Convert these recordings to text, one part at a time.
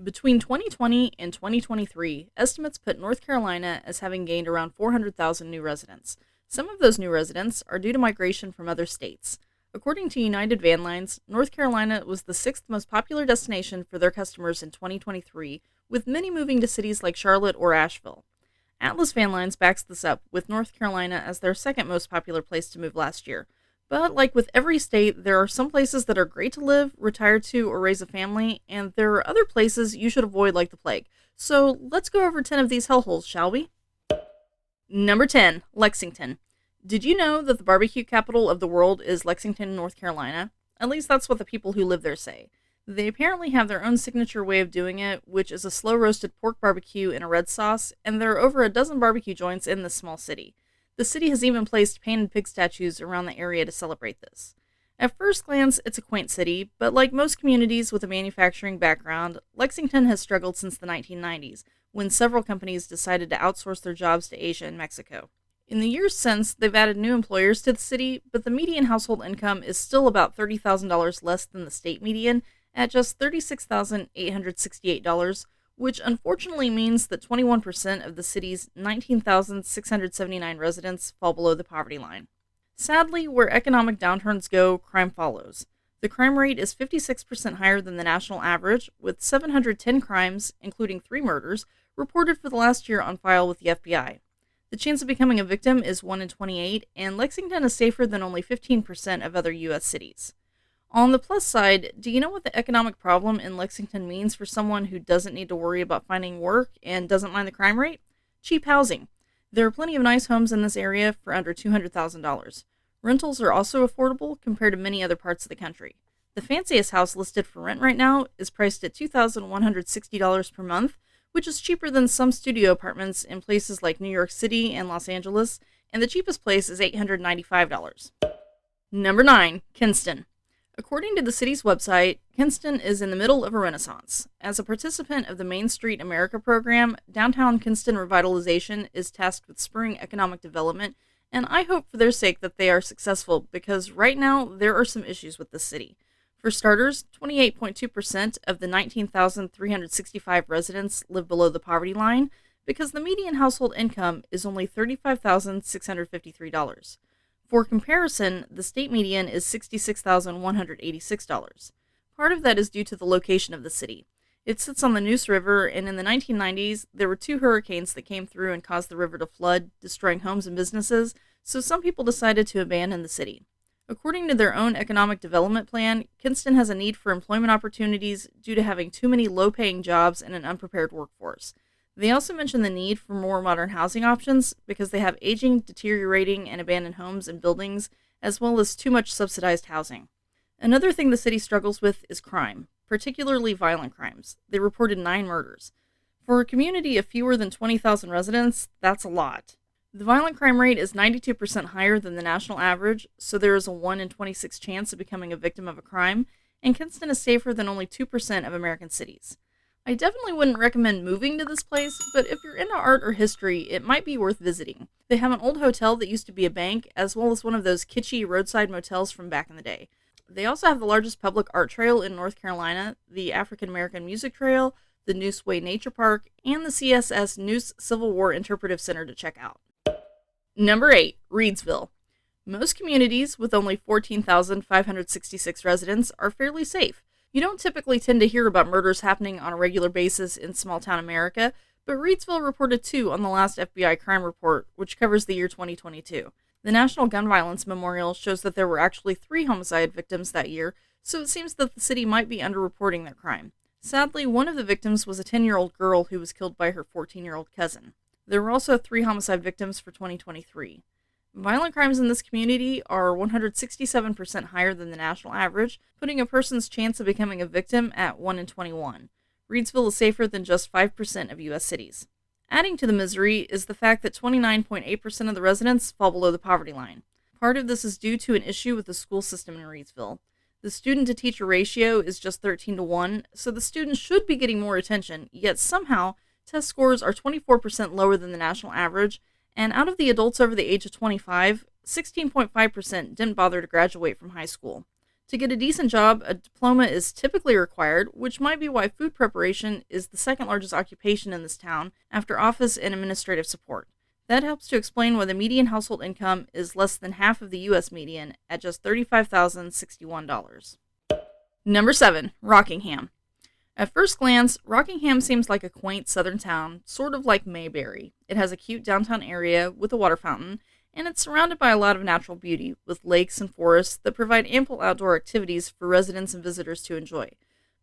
Between 2020 and 2023, estimates put North Carolina as having gained around 400,000 new residents. Some of those new residents are due to migration from other states. According to United Van Lines, North Carolina was the sixth most popular destination for their customers in 2023, with many moving to cities like Charlotte or Asheville. Atlas Van Lines backs this up, with North Carolina as their second most popular place to move last year. But like with every state, there are some places that are great to live, retire to, or raise a family, and there are other places you should avoid like the plague. So let's go over 10 of these hellholes, shall we? Number 10, Lexington. Did you know that the barbecue capital of the world is Lexington, North Carolina? At least that's what the people who live there say. They apparently have their own signature way of doing it, which is a slow-roasted pork barbecue in a red sauce, and there are over a dozen barbecue joints in this small city. The city has even placed painted pig statues around the area to celebrate this. At first glance, it's a quaint city, but like most communities with a manufacturing background, Lexington has struggled since the 1990s, when several companies decided to outsource their jobs to Asia and Mexico. In the years since, they've added new employers to the city, but the median household income is still about $30,000 less than the state median, at just $36,868, which unfortunately means that 21% of the city's 19,679 residents fall below the poverty line. Sadly, where economic downturns go, crime follows. The crime rate is 56% higher than the national average, with 710 crimes, including 3 murders, reported for the last year on file with the FBI. The chance of becoming a victim is 1 in 28, and Lexington is safer than only 15% of other U.S. cities. On the plus side, do you know what the economic problem in Lexington means for someone who doesn't need to worry about finding work and doesn't mind the crime rate? Cheap housing. There are plenty of nice homes in this area for under $200,000. Rentals are also affordable compared to many other parts of the country. The fanciest house listed for rent right now is priced at $2,160 per month, which is cheaper than some studio apartments in places like New York City and Los Angeles, and the cheapest place is $895. Number 9, Kinston. According to the city's website, Kinston is in the middle of a renaissance. As a participant of the Main Street America program, downtown Kinston revitalization is tasked with spurring economic development, and I hope for their sake that they are successful because right now there are some issues with the city. For starters, 28.2% of the 19,365 residents live below the poverty line because the median household income is only $35,653. For comparison, the state median is $66,186. Part of that is due to the location of the city. It sits on the Neuse River, and in the 1990s, there were 2 hurricanes that came through and caused the river to flood, destroying homes and businesses, so some people decided to abandon the city. According to their own economic development plan, Kinston has a need for employment opportunities due to having too many low-paying jobs and an unprepared workforce. They also mention the need for more modern housing options because they have aging, deteriorating, and abandoned homes and buildings, as well as too much subsidized housing. Another thing the city struggles with is crime, particularly violent crimes. They reported 9 murders. For a community of fewer than 20,000 residents, that's a lot. The violent crime rate is 92% higher than the national average, so there is a 1 in 26 chance of becoming a victim of a crime, and Kinston is safer than only 2% of American cities. I definitely wouldn't recommend moving to this place, but if you're into art or history, it might be worth visiting. They have an old hotel that used to be a bank, as well as one of those kitschy roadside motels from back in the day. They also have the largest public art trail in North Carolina, the African American Music Trail, the Neuse Way Nature Park, and the CSS Neuse Civil War Interpretive Center to check out. Number 8, Reidsville. Most communities with only 14,566 residents are fairly safe. You don't typically tend to hear about murders happening on a regular basis in small-town America, but Reidsville reported 2 on the last FBI crime report, which covers the year 2022. The National Gun Violence Memorial shows that there were actually 3 homicide victims that year, so it seems that the city might be underreporting their crime. Sadly, one of the victims was a 10-year-old girl who was killed by her 14-year-old cousin. There were also 3 homicide victims for 2023. Violent crimes in this community are 167% higher than the national average, putting a person's chance of becoming a victim at 1 in 21. Reidsville is safer than just 5% of U.S. cities. Adding to the misery is the fact that 29.8% of the residents fall below the poverty line. Part of this is due to an issue with the school system in Reidsville. The student-to-teacher ratio is just 13-1, so the students should be getting more attention, yet somehow test scores are 24% lower than the national average, and out of the adults over the age of 25, 16.5% didn't bother to graduate from high school. To get a decent job, a diploma is typically required, which might be why food preparation is the second largest occupation in this town after office and administrative support. That helps to explain why the median household income is less than half of the U.S. median at just $35,061. Number 7. Rockingham. At first glance, Rockingham seems like a quaint southern town, sort of like Mayberry. It has a cute downtown area with a water fountain, and it's surrounded by a lot of natural beauty, with lakes and forests that provide ample outdoor activities for residents and visitors to enjoy.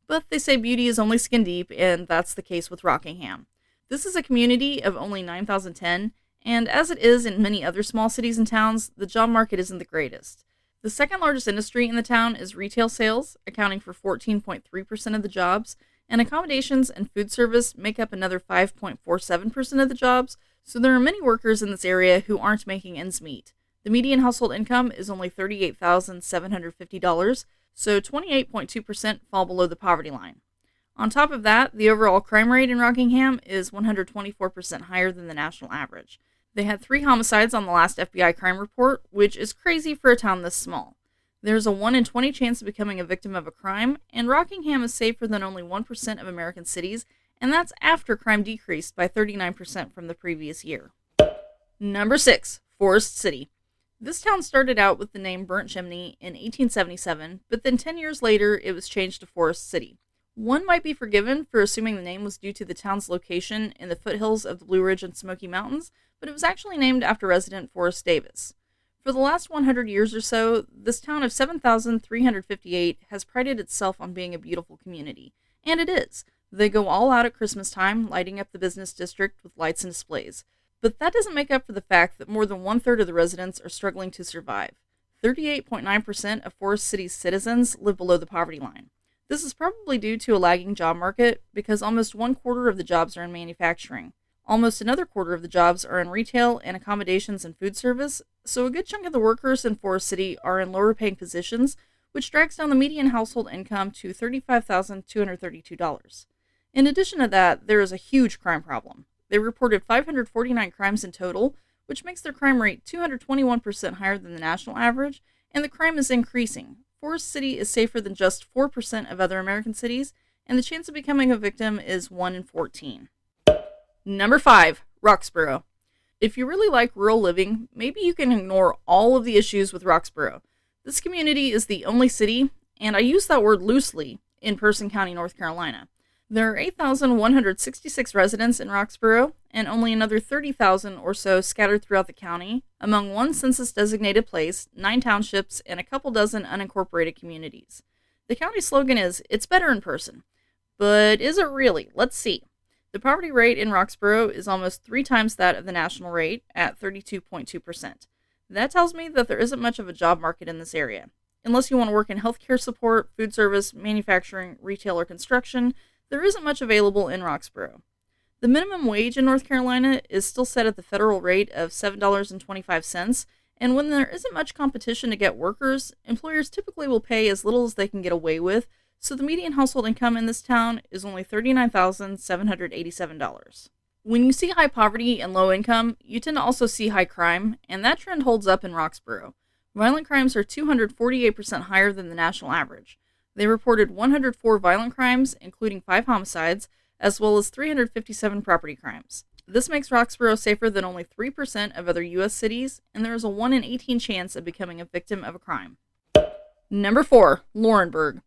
But they say beauty is only skin deep, and that's the case with Rockingham. This is a community of only 9,010, and as it is in many other small cities and towns, the job market isn't the greatest. The second largest industry in the town is retail sales, accounting for 14.3% of the jobs, and accommodations and food service make up another 5.47% of the jobs, so there are many workers in this area who aren't making ends meet. The median household income is only $38,750, so 28.2% fall below the poverty line. On top of that, the overall crime rate in Rockingham is 124% higher than the national average. They had 3 homicides on the last FBI crime report, which is crazy for a town this small. There's a 1 in 20 chance of becoming a victim of a crime, and Rockingham is safer than only 1% of American cities, and that's after crime decreased by 39% from the previous year. Number 6. Forest City. This town started out with the name Burnt Chimney in 1877, but then 10 years later it was changed to Forest City. One might be forgiven for assuming the name was due to the town's location in the foothills of the Blue Ridge and Smoky Mountains, but it was actually named after resident Forrest Davis. For the last 100 years or so, this town of 7,358 has prided itself on being a beautiful community. And it is. They go all out at Christmas time, lighting up the business district with lights and displays. But that doesn't make up for the fact that more than 1/3 of the residents are struggling to survive. 38.9% of Forest City's citizens live below the poverty line. This is probably due to a lagging job market because almost 1/4 of the jobs are in manufacturing. Almost another quarter of the jobs are in retail and accommodations and food service, so a good chunk of the workers in Forest City are in lower paying positions, which drags down the median household income to $35,232. In addition to that, there is a huge crime problem. They reported 549 crimes in total, which makes their crime rate 221% higher than the national average, and the crime is increasing. Forest City is safer than just 4% of other American cities, and the chance of becoming a victim is 1 in 14. Number 5. Roxborough. If you really like rural living, maybe you can ignore all of the issues with Roxborough. This community is the only city, and I use that word loosely, in Person County, North Carolina. There are 8,166 residents in Roxborough, and only another 30,000 or so scattered throughout the county, among 1 census-designated place, 9 townships, and a couple dozen unincorporated communities. The county slogan is, "It's better in person." But is it really? Let's see. The poverty rate in Roxborough is almost 3 times that of the national rate, at 32.2%. That tells me that there isn't much of a job market in this area. Unless you want to work in healthcare support, food service, manufacturing, retail, or construction, there isn't much available in Roxborough. The minimum wage in North Carolina is still set at the federal rate of $7.25, and when there isn't much competition to get workers, employers typically will pay as little as they can get away with, so the median household income in this town is only $39,787. When you see high poverty and low income, you tend to also see high crime, and that trend holds up in Roxborough. Violent crimes are 248% higher than the national average. They reported 104 violent crimes, including 5 homicides, as well as 357 property crimes. This makes Roxborough safer than only 3% of other U.S. cities, and there is a 1 in 18 chance of becoming a victim of a crime. Number 4. Laurinburg.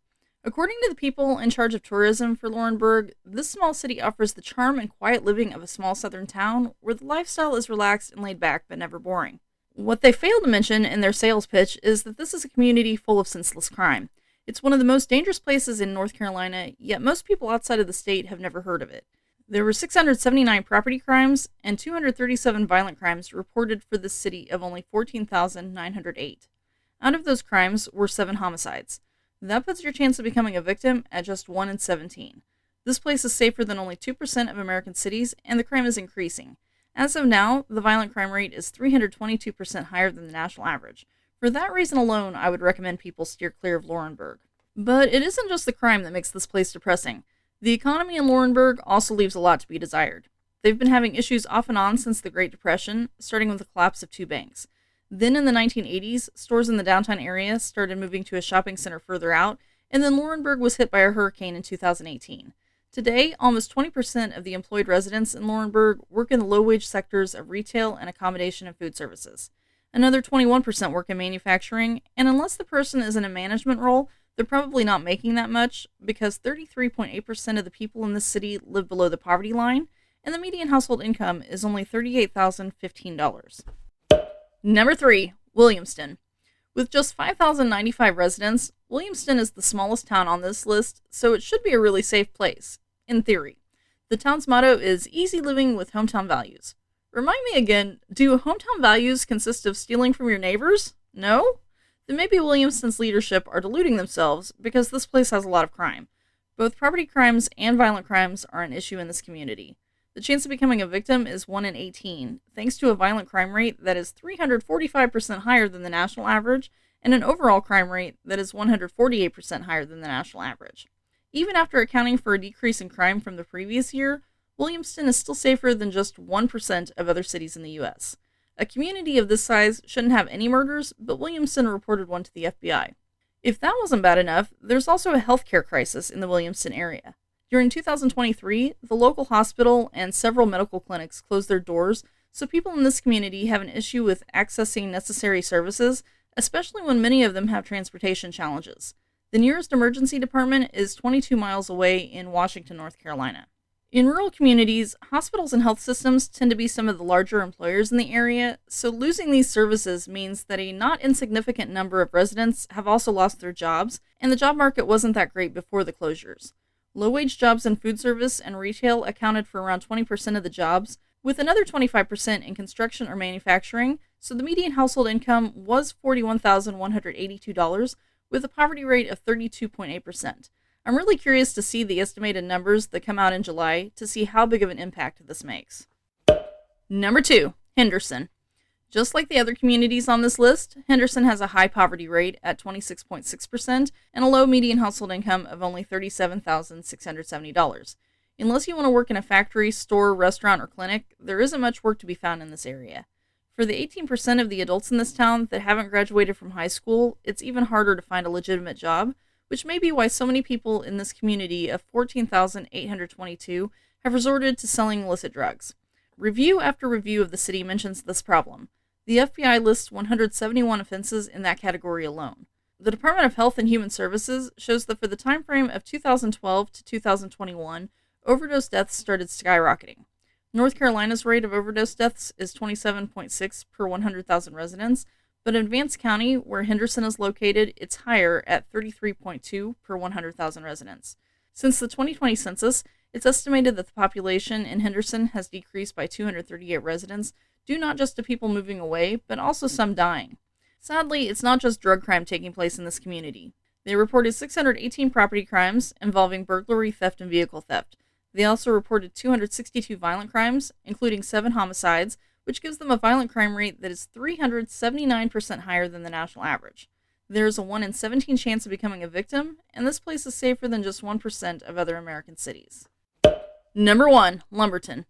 According to the people in charge of tourism for Laurinburg, this small city offers the charm and quiet living of a small southern town where the lifestyle is relaxed and laid back but never boring. What they fail to mention in their sales pitch is that this is a community full of senseless crime. It's one of the most dangerous places in North Carolina, yet most people outside of the state have never heard of it. There were 679 property crimes and 237 violent crimes reported for this city of only 14,908. Out of those crimes were 7 homicides. That puts your chance of becoming a victim at just 1 in 17. This place is safer than only 2% of American cities, and the crime is increasing. As of now, the violent crime rate is 322% higher than the national average. For that reason alone, I would recommend people steer clear of Laurinburg. But it isn't just the crime that makes this place depressing. The economy in Laurinburg also leaves a lot to be desired. They've been having issues off and on since the Great Depression, starting with the collapse of 2 banks. Then in the 1980s, stores in the downtown area started moving to a shopping center further out, and then Laurinburg was hit by a hurricane in 2018. Today, almost 20% of the employed residents in Laurinburg work in the low-wage sectors of retail and accommodation and food services. Another 21% work in manufacturing, and unless the person is in a management role, they're probably not making that much because 33.8% of the people in this city live below the poverty line, and the median household income is only $38,015. Number 3, Williamston. With just 5,095 residents, Williamston is the smallest town on this list, so it should be a really safe place, in theory. The town's motto is easy living with hometown values. Remind me again, do hometown values consist of stealing from your neighbors? No? Then maybe Williamston's leadership are deluding themselves because this place has a lot of crime. Both property crimes and violent crimes are an issue in this community. The chance of becoming a victim is 1 in 18, thanks to a violent crime rate that is 345% higher than the national average, and an overall crime rate that is 148% higher than the national average. Even after accounting for a decrease in crime from the previous year, Williamston is still safer than just 1% of other cities in the U.S. A community of this size shouldn't have any murders, but Williamston reported one to the FBI. If that wasn't bad enough, there's also a healthcare crisis in the Williamston area. During 2023, the local hospital and several medical clinics closed their doors, so people in this community have an issue with accessing necessary services, especially when many of them have transportation challenges. The nearest emergency department is 22 miles away in Washington, North Carolina. In rural communities, hospitals and health systems tend to be some of the larger employers in the area, so losing these services means that a not insignificant number of residents have also lost their jobs, and the job market wasn't that great before the closures. Low-wage jobs in food service and retail accounted for around 20% of the jobs, with another 25% in construction or manufacturing, so the median household income was $41,182, with a poverty rate of 32.8%. I'm really curious to see the estimated numbers that come out in July to see how big of an impact this makes. Number 2, Henderson. Just like the other communities on this list, Henderson has a high poverty rate at 26.6% and a low median household income of only $37,670. Unless you want to work in a factory, store, restaurant, or clinic, there isn't much work to be found in this area. For the 18% of the adults in this town that haven't graduated from high school, it's even harder to find a legitimate job, which may be why so many people in this community of 14,822 have resorted to selling illicit drugs. Review after review of the city mentions this problem. The FBI lists 171 offenses in that category alone. The Department of Health and Human Services shows that for the time frame of 2012 to 2021, overdose deaths started skyrocketing. North Carolina's rate of overdose deaths is 27.6 per 100,000 residents, but in Vance County, where Henderson is located, it's higher at 33.2 per 100,000 residents. Since the 2020 census, it's estimated that the population in Henderson has decreased by 238 residents, due not just to people moving away, but also some dying. Sadly, it's not just drug crime taking place in this community. They reported 618 property crimes involving burglary, theft, and vehicle theft. They also reported 262 violent crimes, including 7 homicides, which gives them a violent crime rate that is 379% higher than the national average. There is a 1 in 17 chance of becoming a victim, and this place is safer than just 1% of other American cities. Number 1, Lumberton.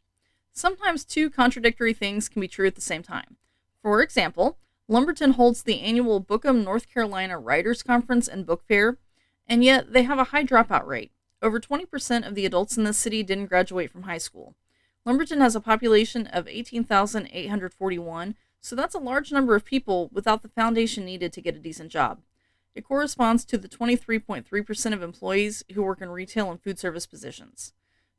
Sometimes two contradictory things can be true at the same time. For example, Lumberton holds the annual Bookham, North Carolina Writers Conference and Book Fair, and yet they have a high dropout rate. Over 20% of the adults in this city didn't graduate from high school. Lumberton has a population of 18,841, so that's a large number of people without the foundation needed to get a decent job. It corresponds to the 23.3% of employees who work in retail and food service positions.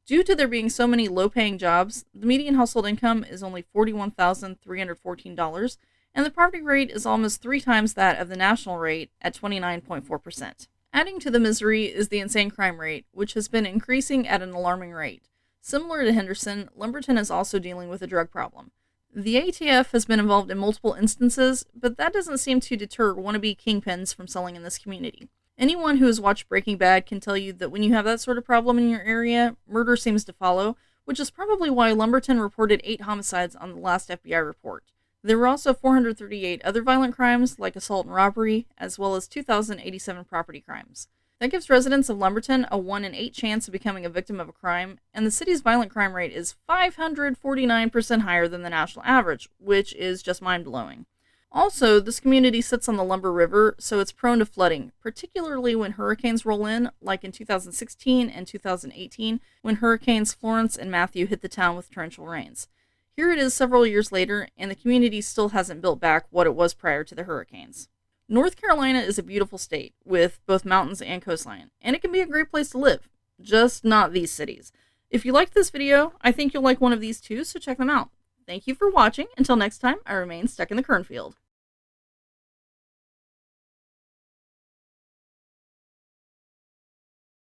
Due to there being so many low-paying jobs, the median household income is only $41,314, and the poverty rate is almost 3 times that of the national rate at 29.4%. Adding to the misery is the insane crime rate, which has been increasing at an alarming rate. Similar to Henderson, Lumberton is also dealing with a drug problem. The ATF has been involved in multiple instances, but that doesn't seem to deter wannabe kingpins from selling in this community. Anyone who has watched Breaking Bad can tell you that when you have that sort of problem in your area, murder seems to follow, which is probably why Lumberton reported 8 homicides on the last FBI report. There were also 438 other violent crimes, like assault and robbery, as well as 2,087 property crimes. That gives residents of Lumberton a 1 in 8 chance of becoming a victim of a crime, and the city's violent crime rate is 549% higher than the national average, which is just mind-blowing. Also, this community sits on the Lumber River, so it's prone to flooding, particularly when hurricanes roll in, like in 2016 and 2018, when Hurricanes Florence and Matthew hit the town with torrential rains. Here it is several years later, and the community still hasn't built back what it was prior to the hurricanes. North Carolina is a beautiful state, with both mountains and coastline, and it can be a great place to live. Just not these cities. If you liked this video, I think you'll like one of these too, so check them out. Thank you for watching. Until next time, I remain stuck in the cornfield.